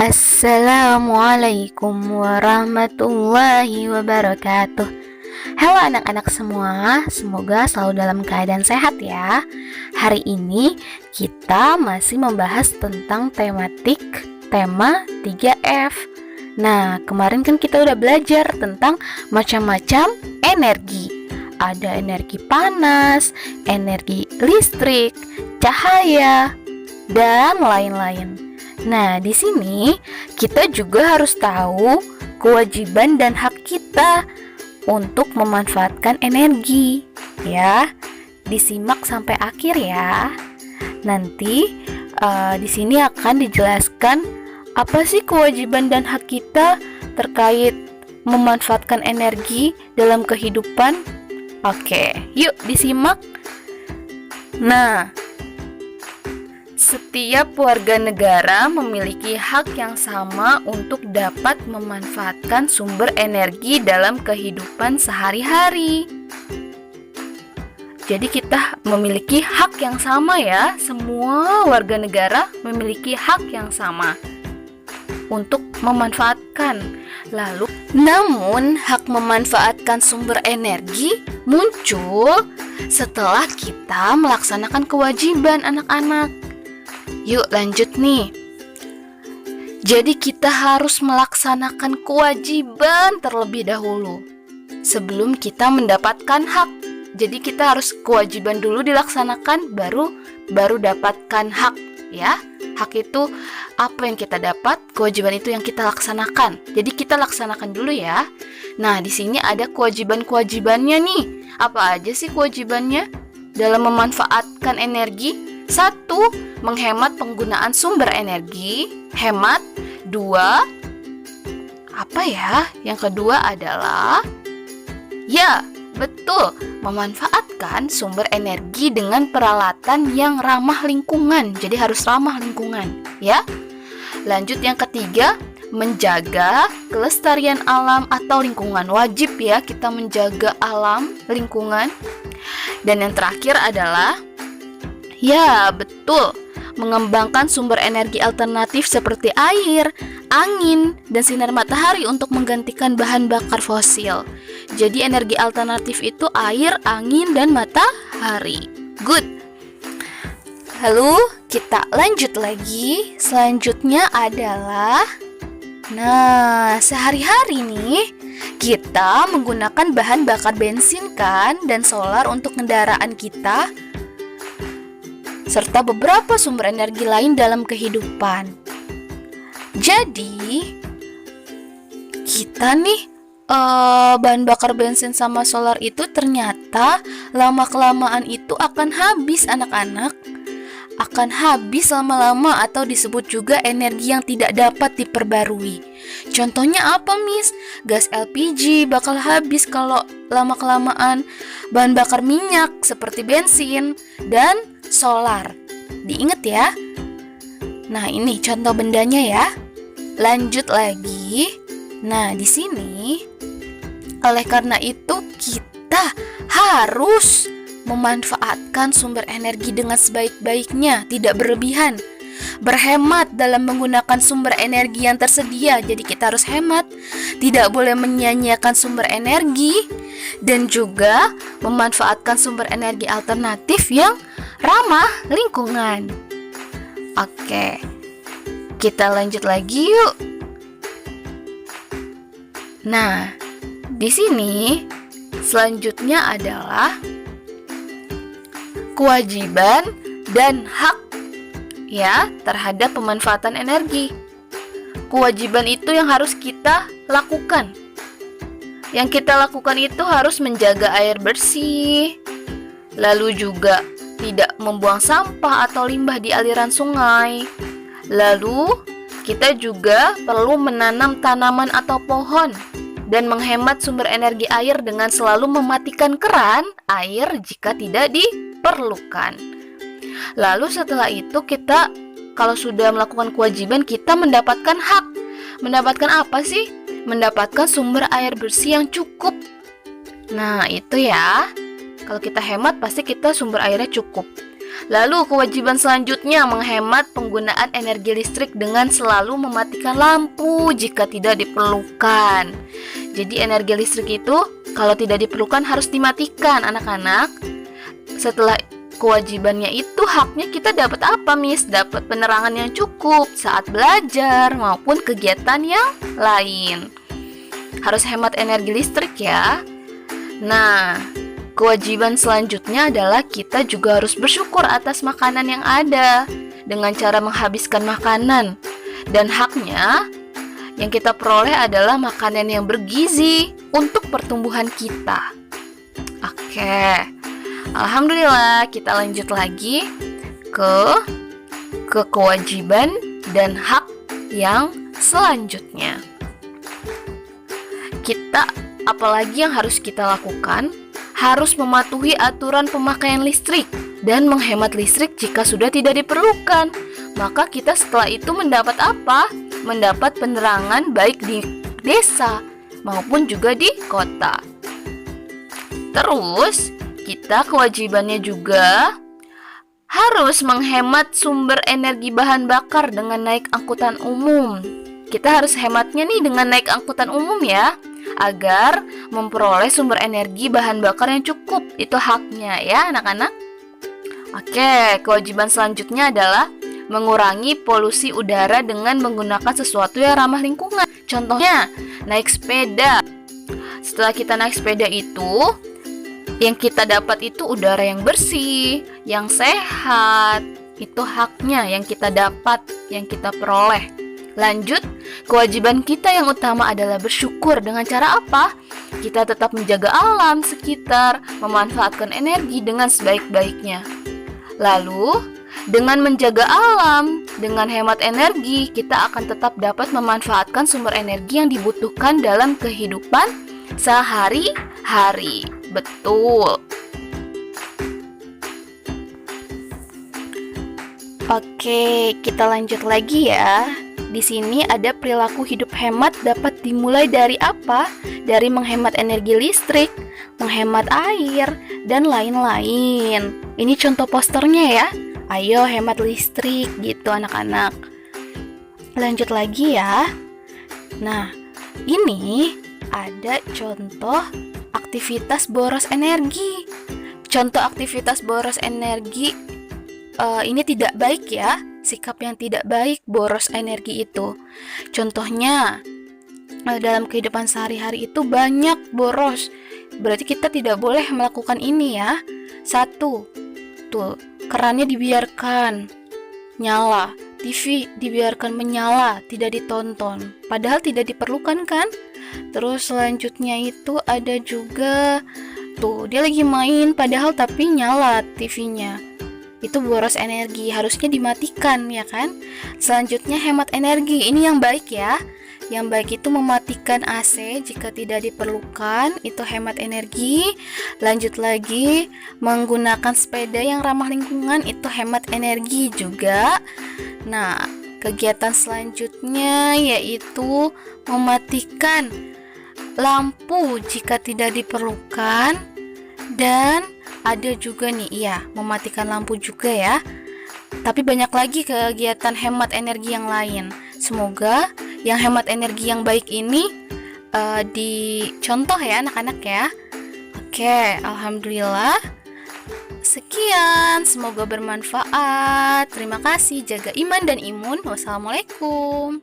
Assalamualaikum warahmatullahi wabarakatuh. Halo anak-anak semua, semoga selalu dalam keadaan sehat ya. Hari ini kita masih membahas tentang tema 3F. Nah, kemarin kan kita udah belajar tentang macam-macam energi. Ada energi panas, energi listrik, cahaya, dan lain-lain. Nah, di sini kita juga harus tahu kewajiban dan hak kita untuk memanfaatkan energi. Ya, disimak sampai akhir ya. Nanti di sini akan dijelaskan apa sih kewajiban dan hak kita terkait memanfaatkan energi dalam kehidupan. Oke, yuk disimak. Nah, setiap warga negara memiliki hak yang sama untuk dapat memanfaatkan sumber energi dalam kehidupan sehari-hari. Jadi kita memiliki hak yang sama ya, semua warga negara memiliki hak yang sama untuk memanfaatkan. Namun hak memanfaatkan sumber energi muncul setelah kita melaksanakan kewajiban anak-anak. Yuk lanjut nih. Jadi kita harus melaksanakan kewajiban terlebih dahulu sebelum kita mendapatkan hak. Jadi kita harus kewajiban dulu dilaksanakan baru dapatkan hak ya. Hak itu apa yang kita dapat, kewajiban itu yang kita laksanakan. Jadi kita laksanakan dulu ya. Nah, di sini ada kewajiban-kewajibannya nih. Apa aja sih kewajibannya dalam memanfaatkan energi? 1. Menghemat penggunaan sumber energi. Hemat. 2. Apa ya? Yang kedua adalah betul, memanfaatkan sumber energi dengan peralatan yang ramah lingkungan. Jadi harus ramah lingkungan, ya. Lanjut yang ketiga, menjaga kelestarian alam atau lingkungan. Wajib ya kita menjaga alam, lingkungan. Dan yang terakhir adalah betul, mengembangkan sumber energi alternatif seperti air, angin, dan sinar matahari untuk menggantikan bahan bakar fosil. Jadi energi alternatif itu air, angin, dan matahari. Good. Lalu kita lanjut lagi. Selanjutnya adalah sehari-hari nih kita menggunakan bahan bakar bensin kan dan solar untuk kendaraan kita serta beberapa sumber energi lain dalam kehidupan. Jadi kita nih bahan bakar bensin sama solar itu ternyata lama-kelamaan itu akan habis anak-anak. Akan habis lama-lama atau disebut juga energi yang tidak dapat diperbarui. Contohnya apa, Miss? Gas LPG bakal habis kalau lama-kelamaan. Bahan bakar minyak seperti bensin dan solar. Diingat ya. Nah, ini contoh bendanya ya. Lanjut lagi. Nah, di sini oleh karena itu kita harus memanfaatkan sumber energi dengan sebaik-baiknya, tidak berlebihan. Berhemat dalam menggunakan sumber energi yang tersedia. Jadi kita harus hemat, tidak boleh menyia-nyiakan sumber energi, dan juga memanfaatkan sumber energi alternatif yang ramah lingkungan. Oke, kita lanjut lagi yuk. Nah, di sini selanjutnya adalah kewajiban dan hak ya terhadap pemanfaatan energi. Kewajiban itu yang harus kita lakukan. Yang kita lakukan itu harus menjaga air bersih, lalu juga tidak membuang sampah atau limbah di aliran sungai. Lalu kita juga perlu menanam tanaman atau pohon dan menghemat sumber energi air dengan selalu mematikan keran air jika tidak diperlukan. Lalu setelah itu kita kalau sudah melakukan kewajiban kita mendapatkan hak. Mendapatkan apa sih? Mendapatkan sumber air bersih yang cukup. Nah, itu ya. Kalau kita hemat pasti kita sumber airnya cukup. Lalu kewajiban selanjutnya menghemat penggunaan energi listrik dengan selalu mematikan lampu jika tidak diperlukan. Jadi energi listrik itu kalau tidak diperlukan harus dimatikan anak-anak. Setelah kewajibannya itu, haknya kita dapat apa, Miss? Dapat penerangan yang cukup saat belajar maupun kegiatan yang lain. Harus hemat energi listrik ya. Nah, kewajiban selanjutnya adalah kita juga harus bersyukur atas makanan yang ada dengan cara menghabiskan makanan. Dan haknya yang kita peroleh adalah makanan yang bergizi untuk pertumbuhan kita. Oke, alhamdulillah, kita lanjut lagi ke kewajiban dan hak yang selanjutnya. Apalagi yang harus kita lakukan? Harus mematuhi aturan pemakaian listrik dan menghemat listrik jika sudah tidak diperlukan. Maka kita setelah itu mendapat apa? Mendapat penerangan baik di desa maupun juga di kota. Terus, kita kewajibannya juga harus menghemat sumber energi bahan bakar dengan naik angkutan umum. Kita harus hematnya nih dengan naik angkutan umum ya, agar memperoleh sumber energi bahan bakar yang cukup. Itu haknya ya anak-anak. Oke, kewajiban selanjutnya adalah mengurangi polusi udara dengan menggunakan sesuatu yang ramah lingkungan. Contohnya, naik sepeda. Setelah kita naik sepeda itu, yang kita dapat itu udara yang bersih, yang sehat. Itu haknya yang kita dapat, yang kita peroleh. Lanjut, kewajiban kita yang utama adalah bersyukur. Dengan cara apa? Kita tetap menjaga alam sekitar, memanfaatkan energi dengan sebaik-baiknya. Lalu, dengan menjaga alam, dengan hemat energi, kita akan tetap dapat memanfaatkan sumber energi yang dibutuhkan dalam kehidupan sehari-hari. Betul. Oke, kita lanjut lagi ya. Di sini ada perilaku hidup hemat dapat dimulai dari apa? Dari menghemat energi listrik, menghemat air, dan lain-lain. Ini contoh posternya ya. Ayo hemat listrik gitu anak-anak. Lanjut lagi ya. Nah, ini ada contoh aktivitas boros energi. Contoh aktivitas boros energi ini tidak baik ya. Sikap yang tidak baik boros energi itu. Contohnya dalam kehidupan sehari-hari itu banyak boros. Berarti kita tidak boleh melakukan ini ya. 1. Tuh, kerannya dibiarkan nyala, TV dibiarkan menyala, tidak ditonton. Padahal tidak diperlukan kan? Terus selanjutnya itu ada juga tuh, dia lagi main padahal tapi nyala TV-nya. Itu boros energi, harusnya dimatikan ya kan? Selanjutnya hemat energi, ini yang baik ya. Yang baik itu mematikan AC jika tidak diperlukan, itu hemat energi. Lanjut lagi, menggunakan sepeda yang ramah lingkungan, itu hemat energi juga. Nah, kegiatan selanjutnya yaitu mematikan lampu jika tidak diperlukan. Dan ada juga nih, iya, mematikan lampu juga ya. Tapi banyak lagi kegiatan hemat energi yang lain. Semoga yang hemat energi yang baik ini dicontoh ya anak-anak ya. Oke, alhamdulillah. Sekian, semoga bermanfaat. Terima kasih, jaga iman dan imun. Wassalamualaikum.